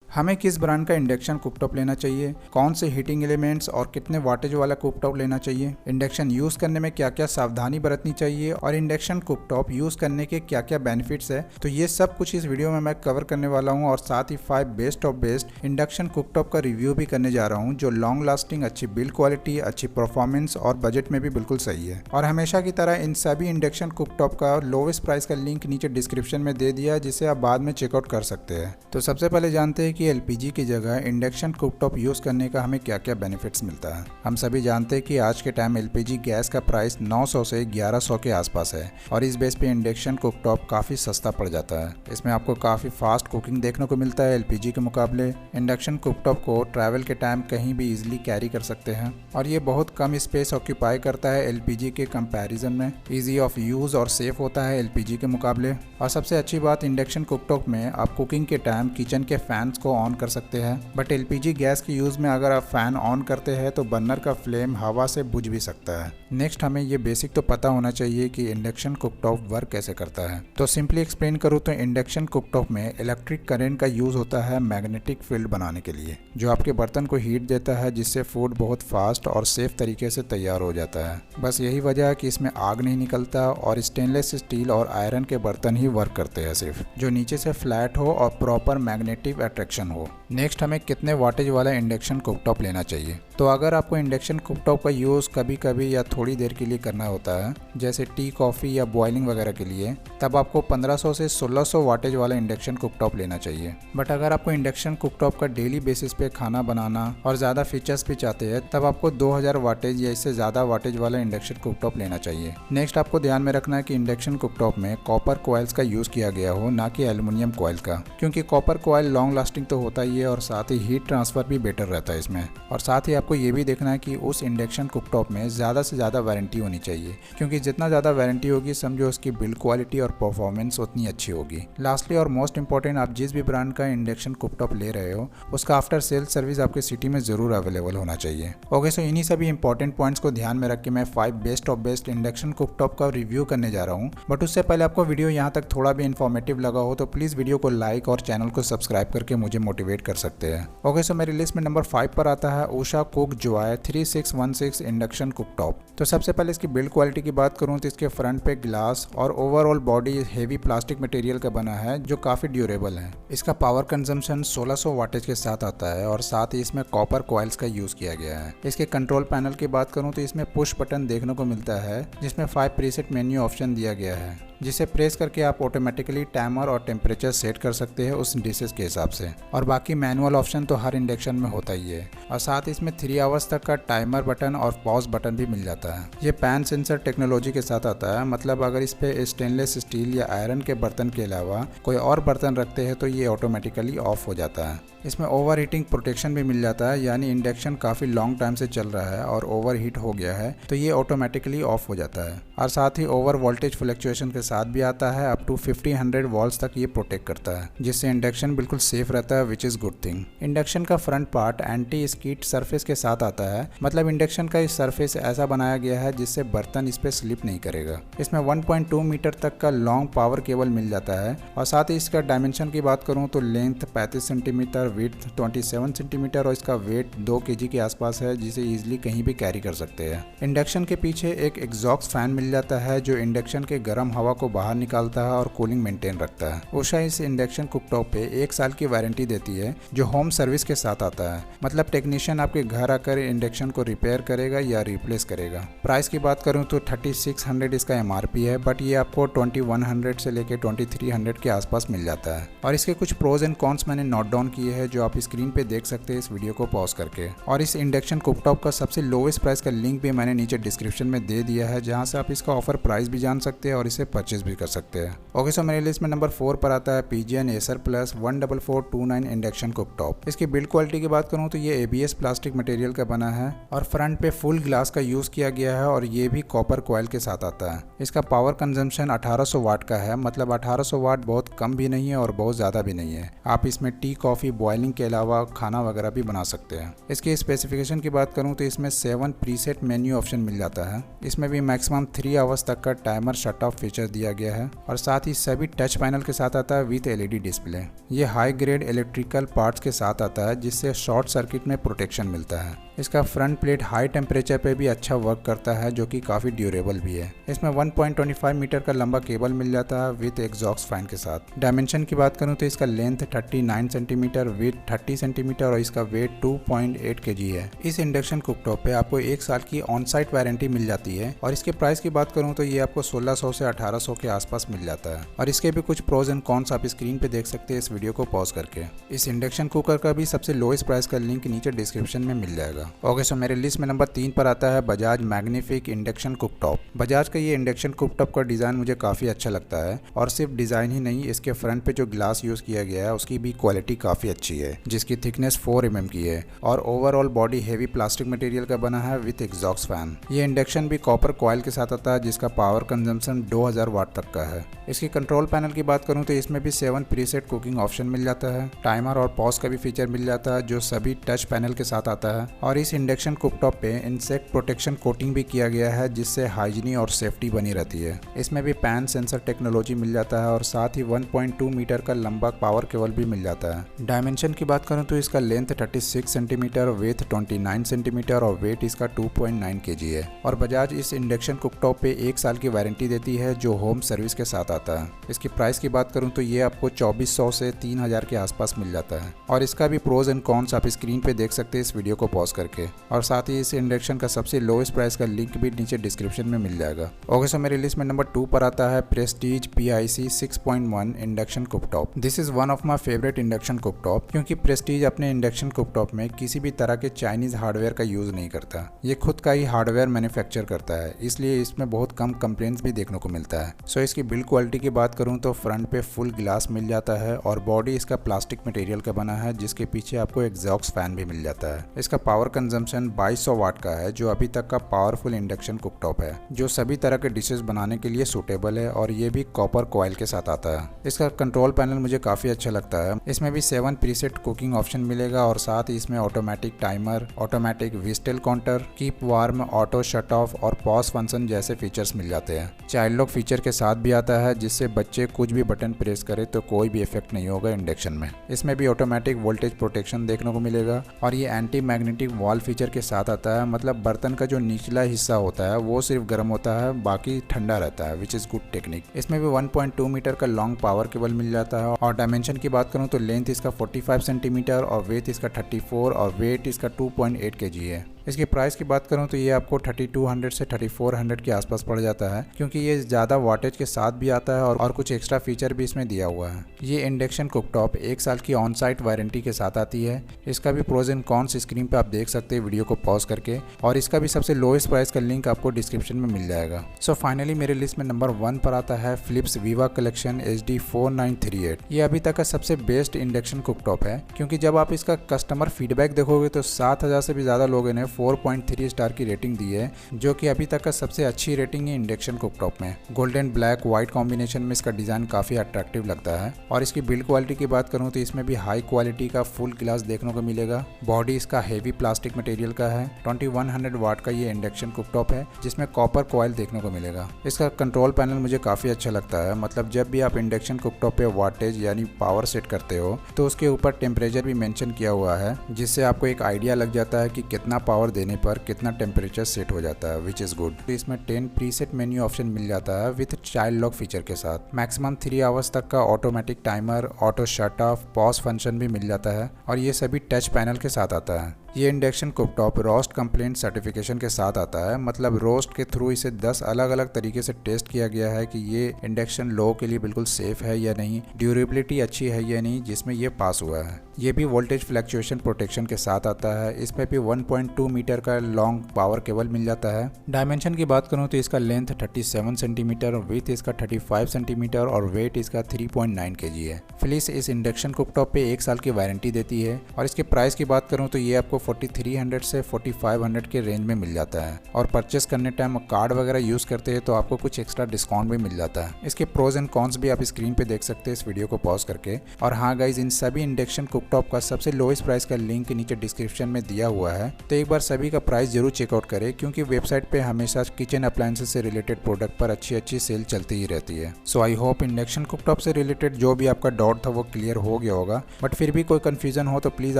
हमें किस ब्रांड का इंडक्शन कुकटॉप लेना चाहिए, कौन से हीटिंग एलिमेंट्स और कितने वाटेज वाला कुकटॉप लेना चाहिए, इंडक्शन यूज़ करने में क्या क्या सावधानी बरतनी चाहिए और इंडक्शन कुकटॉप यूज़ करने के क्या क्या बेनिफिट्स है, तो ये सब कुछ इस वीडियो में मैं कवर करने वाला हूँ। और साथ ही 5 best of best induction cooktop का रिव्यू भी करने जा रहा हूँ, जो लॉन्ग लास्टिंग, अच्छी बिल्ड क्वालिटी, अच्छी परफॉर्मेंस और बजट में भी बिल्कुल सही है। और हमेशा की तरह इन सभी इंडक्शन कुकटॉप का लोवेस्ट प्राइस का लिंक नीचे डिस्क्रिप्शन में दे दिया है, जिसे आप बाद में चेकआउट कर सकते हैं। तो सबसे पहले जानते हैं कि एलपीजी की जगह इंडक्शन कुकटॉप यूज़ करने का हमें क्या क्या बेनिफिट्स मिलता है। हम सभी जानते हैं कि आज के टाइम एलपीजी गैस का प्राइस 900 से 1100 के आसपास है और इस बेस पे इंडक्शन कुकटॉप काफ़ी सस्ता पड़ जाता है। इसमें आपको काफ़ी फास्ट कुकिंग देखने को मिलता है एलपीजी के मुकाबले। इंडक्शन कुकटॉप को ट्रैवल के टाइम कहीं भी इजीली कैरी कर सकते हैं और ये बहुत कम स्पेस ऑक्यूपाई करता है एलपीजी के कंपैरिजन में। ईजी ऑफ यूज़ और सेफ होता है एलपीजी के मुकाबले। और सबसे अच्छी बात, इंडक्शन कुकटॉप में आप कुकिंग के टाइम किचन के फैंस को ऑन कर सकते हैं, बट एलपीजी गैस के यूज़ में अगर आप फैन ऑन करते हैं तो बर्नर का फ्लेम हवा से बुझ भी सकता है। नेक्स्ट, हमें ये बेसिक तो पता होना चाहिए कि इंडक्शन कुकटॉप वर्क कैसे करता है। तो सिंपली एक्सप्लेन करूँ तो इंडक्शन कुकटॉप में इलेक्ट्रिक करंट का यूज़ होता है मैग्नेटिक फील्ड बनाने के लिए, जो आपके बर्तन को हीट देता है, जिससे फूड बहुत फास्ट और सेफ तरीके से तैयार हो जाता है। बस यही वजह है कि इसमें आग नहीं निकलता और स्टेनलेस स्टील और आयरन के बर्तन ही वर्क करते हैं सिर्फ, जो नीचे से फ्लैट हो और प्रॉपर मैग्नेटिक अट्रैक्शन हो। नेक्स्ट, हमें कितने वाटेज वाला इंडक्शन कुकटॉप लेना चाहिए। तो अगर आपको इंडक्शन कुकटॉप का यूज़ कभी कभी या थोड़ी देर के लिए करना होता है, जैसे टी, कॉफ़ी या बॉइलिंग वगैरह के लिए, तब आपको 1500 से 1600 वाटेज वाला इंडक्शन कुकटॉप लेना चाहिए। बट अगर आपको इंडक्शन कुकटॉप का डेली बेसिस पे खाना बनाना और ज़्यादा फीचर्स भी चाहते हैं, तब आपको 2000 वाटेज या इससे ज़्यादा वाटेज वाला इंडक्शन कुकटॉप लेना चाहिए। नेक्स्ट, आपको ध्यान में रखना है कि इंडक्शन कुकटॉप में कॉपर कॉइल्स का यूज़ किया गया हो, ना कि एल्युमिनियम कॉइल का, क्योंकि कॉपर कॉइल लॉन्ग लास्टिंग तो होता ही है और साथ ही हीट ट्रांसफ़र भी बेटर रहता है इसमें। और साथ ही आपको ये भी देखना है कि उस इंडक्शन कुकटॉप में ज़्यादा से ज़्यादा वारंटी होनी चाहिए, क्योंकि जितना ज़्यादा वारंटी होगी, समझो उसकी बिल्ड क्वालिटी और परफॉर्मेंस उतनी अच्छी होगी। लास्टली और मोस्ट इंपॉर्टेंट, आप जिस भी ब्रांड का इंडक्शन कुकटॉप ले रहे हो, उसका आफ्टर सेल सर्विस आपके सिटी में ज़रूर अवेलेबल होना चाहिए। ओके, सो इन्हीं सभी इंपॉर्टेंट पॉइंट्स को ध्यान में रख के मैं 5 best of best induction cooktop का रिव्यू करने जा रहा हूँ। बट उससे पहले आपको वीडियो यहाँ तक थोड़ा भी इन्फॉर्मेटिव लगा हो तो प्लीज़ वीडियो को लाइक और चैनल को सब्सक्राइब करके मुझे मोटिवेट कर सकते हैं। ओके, सो मेरी लिस्ट में नंबर 5 पर आता है Usha cook Joy 3616 induction cooktop. तो सबसे पहले इसकी बिल्ड क्वालिटी की बात करूँ तो इसके फ्रंट पे ग्लास और overall body heavy plastic material का बना है, जो काफ़ी ड्यूरेबल है। इसका पावर कंजम्पशन 1600 वाटेज के साथ आता है और साथ ही इसमें कॉपर कॉइल्स का यूज़ किया गया है। इसके कंट्रोल पैनल की बात करूँ तो इसमें पुश बटन देखने को मिलता है, जिसमें 5 प्रीसेट मेन्यू ऑप्शन दिया गया है, जिसे प्रेस करके आप ऑटोमेटिकली टाइमर और टेम्परेचर सेट कर सकते हैं उस डिशेस के हिसाब से। और बाकी मैनुअल ऑप्शन तो हर इंडक्शन में होता ही है। और साथ ही इसमें 3 आवर्स तक का टाइमर बटन और पॉज बटन भी मिल जाता है। ये पैन सेंसर टेक्नोलॉजी के साथ आता है, मतलब अगर इस पे स्टेनलेस स्टील या आयरन के बर्तन के अलावा कोई और बर्तन रखते हैं तो ये ऑटोमेटिकली ऑफ हो जाता है। इसमें ओवर हीटिंग प्रोटेक्शन भी मिल जाता है, यानी इंडक्शन काफ़ी लॉन्ग टाइम से चल रहा है और ओवर हीट हो गया है तो ये ऑटोमेटिकली ऑफ हो जाता है। और साथ ही ओवर वोल्टेज फ्लक्चुएशन के साथ भी आता है, अप टू 50-100 वॉल्ट्स तक ये प्रोटेक्ट करता है, जिससे इंडक्शन बिल्कुल सेफ रहता है, which is good thing. Induction का front part anti skid surface के साथ आता है, मतलब इंडक्शन का इस सरफेस ऐसा बनाया गया है जिससे बर्तन इस पर स्लिप नहीं करेगा। इसमें 1.2 मीटर तक का लॉन्ग पावर केबल मिल जाता है। और साथ ही इसका डायमेंशन की बात करूँ तो लेंथ 35 सेंटीमीटर, विड्थ 27 सेंटीमीटर और इसका वेट 2 kg के आसपास है, जिसे ईजिली कहीं भी कैरी कर सकते हैं। इंडक्शन के पीछे एक एग्जॉस्ट फैन मिल जाता है, जो इंडक्शन के गर्म हवा को बाहर निकालता है और कूलिंग मेंटेन रखता है। उषा इस इंडक्शन कुकटॉप पे 1 साल की वारंटी देती है, जो होम सर्विस के साथ आता है, मतलब टेक्नीशियन आपके घर आकर इंडक्शन को रिपेयर करेगा या रिप्लेस करेगा। प्राइस की बात करूँ तो 3600 इसका MRP है, बट ये आपको 2100 से लेकर 2300 के आसपास मिल जाता है। और इसके कुछ प्रोज एंड कॉन्स मैंने नोट डाउन किए हैं, जो आप स्क्रीन पे देख सकते हैं इस वीडियो को पॉज करके। और इस इंडक्शन कुकटॉप का सबसे लोवेस्ट प्राइस का लिंक भी मैंने नीचे डिस्क्रिप्शन में दे दिया है, जहां से आप इसका ऑफर प्राइस भी जान सकते हैं और इसे परचेज भी कर सकते हैं। ओके, सो मेरी लिस्ट में नंबर 4 पर आता है PGN Acer Plus 14429 induction cooktop. इसकी बिल्ड क्वालिटी की बात करूँ तो ये ABS प्लास्टिक मटेरियल का बना है और फ्रंट पे फुल ग्लास का यूज किया गया है और ये भी कॉपर कॉइल के साथ आता है। इसका पावर कंजम्पशन 1800 वाट का है, मतलब 1800 वाट बहुत कम भी नहीं है और बहुत ज़्यादा भी नहीं है। आप इसमें टी, कॉफ़ी, बॉइलिंग के अलावा खाना वगैरह भी बना सकते हैं। इसके स्पेसिफिकेशन की बात करूं तो इसमें 7 प्रीसेट मेन्यू ऑप्शन मिल जाता है। इसमें भी मैक्सिमम 3 आवर्स तक का टाइमर शट ऑफ फीचर दिया गया है और साथ ही सभी टच पैनल के साथ आता है विथ LED डिस्प्ले। ये हाई ग्रेड इलेक्ट्रिकल पार्ट्स के साथ आता है जिससे शॉर्ट सर्किट में प्रोटेक्शन मिलता है। इसका फ्रंट प्लेट हाई टेम्परेचर पे भी अच्छा वर्क करता है जो कि काफ़ी ड्यूरेबल भी है। इसमें 1.25 मीटर का लंबा केबल मिल जाता है विद एग्जॉस्ट फैन के साथ। डायमेंशन की बात करूँ तो इसका लेंथ 39 सेंटीमीटर, विथ 30 सेंटीमीटर और इसका वेट 2.8 kg है। इस इंडक्शन कुकटॉप पे आपको 1 साल की ऑन साइट वारंटी मिल जाती है और इसके प्राइस की बात करूँ तो ये आपको 1600 से 1800 के आसपास मिल जाता है। और इसके भी कुछ प्रोज एंड कॉन्स आप स्क्रीन पे देख सकते हैं इस वीडियो को पॉज करके। इस इंडक्शन कुकर का भी सबसे लोएस्ट प्राइस का लिंक नीचे डिस्क्रिप्शन में मिल जाएगा। ओके, सो मेरे लिस्ट में नंबर 3 पर आता है बजाज मैग्निफिक इंडक्शन कुकटॉप। बजाज का ये इंडक्शन कुकटॉप का डिज़ाइन मुझे काफ़ी अच्छा लगता है और सिर्फ डिज़ाइन ही नहीं, इसके फ्रंट पे जो ग्लास यूज़ किया गया है उसकी भी क्वालिटी काफ़ी अच्छी है, जिसकी थिकनेस 4 mm की है और overall body heavy plastic material का बना है विथ एग्जॉस्ट फैन। ये इंडक्शन भी कॉपर कॉइल के साथ आता है जिसका पावर कंजम्पशन 2000 वाट तक का है। इसकी कंट्रोल पैनल की बात करूँ तो इसमें भी 7 प्रीसेट कुकिंग ऑप्शन मिल जाता है। टाइमर और पॉज का भी फीचर मिल जाता है जो सभी टच पैनल के साथ आता है। और इस इंडक्शन कुकटॉप पे इंसेक्ट प्रोटेक्शन कोटिंग भी किया गया है जिससे हाइजीनी और सेफ्टी बनी रहती है। इसमें भी पैन सेंसर टेक्नोलॉजी मिल जाता है और साथ ही 1.2 मीटर का लंबा पावर केबल भी मिल जाता है। डायमेंशन की बात करूं तो इसका लेंथ 36 सेंटीमीटर, विथ 29 सेंटीमीटर और वेट इसका 2.9 kg है। और बजाज इस इंडक्शन कुकटॉप पे 1 साल की वारंटी देती है जो होम सर्विस के साथ आता है। इसकी प्राइस की बात करूं तो ये आपको 2400 से 3000 के आसपास मिल जाता है। और इसका भी प्रोज एंड कॉन्स आप स्क्रीन पे देख सकते हैं इस वीडियो को पॉज करके। और साथ ही इस इंडक्शन का सबसे लोएस्ट प्राइस का लिंक भी नीचे डिस्क्रिप्शन में मिल जाएगा। ओके, सो मेरी लिस्ट में नंबर 2 पर आता है Prestige PIC 6.1 induction cooktop. This is one of my favourite induction cooktop क्योंकि प्रेस्टीज अपने इंडक्शन कुकटॉप में किसी भी तरह के चाइनीज हार्डवेयर का यूज नहीं करता। ये खुद का ही हार्डवेयर मैन्युफैक्चर करता है, इसलिए इसमें बहुत कम कंप्लेंट्स भी देखने को मिलता है। सो इसकी बिल्ड क्वालिटी की बात करूँ तो फ्रंट पे फुल ग्लास मिल जाता है और बॉडी इसका प्लास्टिक मटेरियल का बना है जिसके पीछे आपको एग्जॉस्ट फैन भी मिल जाता है। इसका पावर कंजम्पशन 2200 वाट का है जो अभी तक का पावरफुल इंडक्शन कुकटॉप है जो सभी तरह के डिशेस बनाने के लिए सूटेबल है और ये भी कॉपर कॉइल के साथ आता है। इसका कंट्रोल पैनल मुझे काफ़ी अच्छा लगता है। इसमें भी 7 प्रीसेट कुकिंग ऑप्शन मिलेगा और साथ ही इसमें automatic timer, automatic whistle counter, keep warm, auto shut off और पॉज फंक्शन जैसे फीचर्स मिल जाते हैं। चाइल्ड लॉक फीचर के साथ भी आता है जिससे बच्चे कुछ भी बटन प्रेस करे तो कोई भी इफेक्ट नहीं होगा इंडक्शन में। इसमें भी ऑटोमेटिक वोल्टेज प्रोटेक्शन देखने को मिलेगा और ये एंटी मैग्नेटिक वॉल फीचर के साथ आता है, मतलब बर्तन का जो निचला हिस्सा होता है वो सिर्फ गर्म होता है, बाकी ठंडा रहता है, विच इज़ गुड टेक्निक। इसमें भी 1.2 मीटर का लॉन्ग पावर केबल मिल जाता है। और डायमेंशन की बात करूँ तो लेंथ इसका 45 सेंटीमीटर और वेट इसका 34 और वेट इसका 2.8 kg है। इसकी प्राइस की बात करूं तो ये आपको 3200 से 3400 के आसपास पड़ जाता है क्योंकि ये ज़्यादा वाटेज के साथ भी आता है और कुछ एक्स्ट्रा फीचर भी इसमें दिया हुआ है। ये इंडक्शन कुकटॉप 1 साल की ऑन साइट वारंटी के साथ आती है। इसका भी प्रोज एंड कॉन्स स्क्रीन पे आप देख सकते हैं वीडियो को पॉज करके और इसका भी सबसे लोएस्ट प्राइस का लिंक आपको डिस्क्रिप्शन में मिल जाएगा। सो फाइनली मेरे लिस्ट में नंबर 1 पर आता है फिलिप्स विवा कलेक्शन HD 4938। ये अभी तक का सबसे बेस्ट इंडक्शन कुकटॉप है क्योंकि जब आप इसका कस्टमर फीडबैक देखोगे तो 7000 से भी ज़्यादा लोगों ने 4.3 स्टार की रेटिंग दी है जो कि अभी तक का सबसे अच्छी रेटिंग है इंडक्शन कुकटॉप में। गोल्डन ब्लैक वाइट कॉम्बिनेशन में इसका डिज़ाइन काफ़ी अट्रैक्टिव लगता है। और इसकी बिल्ड क्वालिटी की बात करूँ तो इसमें भी हाई क्वालिटी का फुल ग्लास देखने को मिलेगा। बॉडी इसका हेवी प्लास्टिक मटेरियल का है। 2100 वाट का ये इंडक्शन कुकटॉप है जिसमें कॉपर कॉइल देखने को मिलेगा। इसका कंट्रोल पैनल मुझे काफ़ी अच्छा लगता है, मतलब जब भी आप इंडक्शन कुकटॉप पे वाटेज यानी पावर सेट करते हो तो उसके ऊपर टेम्परेचर भी मेंशन किया हुआ है जिससे आपको एक आइडिया लग जाता है कि कितना पावर देने पर कितना टेम्परेचर सेट हो जाता है, विच इज़ गुड। इसमें 10 प्रीसेट मेन्यू ऑप्शन मिल जाता है विथ चाइल्ड लॉक फीचर के साथ। मैक्सिमम 3 आवर्स तक का automatic timer, auto shut of, pause function भी मिल जाता है और ये सभी टच पैनल के साथ आता है। ये induction cooktop roast complaint certification के साथ आता है, मतलब रोस्ट के थ्रू इसे 10 अलग अलग तरीके से टेस्ट किया गया है कि ये इंडक्शन लोगों के लिए बिल्कुल सेफ है या नहीं, ड्यूरेबिलिटी अच्छी है या नहीं, जिसमें ये पास हुआ है। ये भी वोल्टेज फ्लक्चुएशन प्रोटेक्शन के साथ आता है। इसमें भी 1.2 मीटर का लॉन्ग पावर केबल मिल जाता है। डायमेंशन की बात करूँ तो इसका लेंथ 37 सेंटीमीटर, विथ इसका 35 सेंटीमीटर और वेट इसका 3.9 kg है। फिलिप्स इस इंडक्शन कुकटॉप पे 1 साल की वारंटी देती है और इसके प्राइस की बात करूँ तो ये आपको 4300 से 4500 के रेंज में मिल जाता है और परचेस करने टाइम कार्ड वगैरह यूज करते हैं तो आपको कुछ एक्स्ट्रा डिस्काउंट भी मिल जाता है। इसके प्रोज एंड कॉन्स भी आप स्क्रीन पे देख सकते हैं इस वीडियो को पॉज करके। और हाँ गाइज, इन सभी इंडक्शन कुकटॉप का सबसे लोएस्ट प्राइस का लिंक नीचे डिस्क्रिप्शन में दिया हुआ है, तो एक बार बार सभी का प्राइस जरूर चेकआउट करें, क्योंकि वेबसाइट पे हमेशा किचन अप्लायंसेस से रिलेटेड प्रोडक्ट पर अच्छी सेल चलती ही रहती है। सो आई होप इंडक्शन कुकटॉप से रिलेटेड जो भी आपका डाउट था वो क्लियर हो गया होगा, बट फिर भी कोई कंफ्यूजन हो तो प्लीज़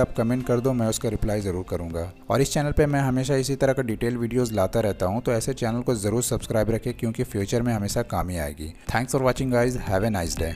आप कमेंट कर दो, मैं उसका रिप्लाई ज़रूर करूँगा। और इस चैनल पे मैं हमेशा इसी तरह का डिटेल वीडियोस लाता रहता हूँ, तो ऐसे चैनल को ज़रूर सब्सक्राइब रखें, क्योंकि फ्यूचर में हमेशा काम ही आएगी। Thanks for watching guys, have a nice day.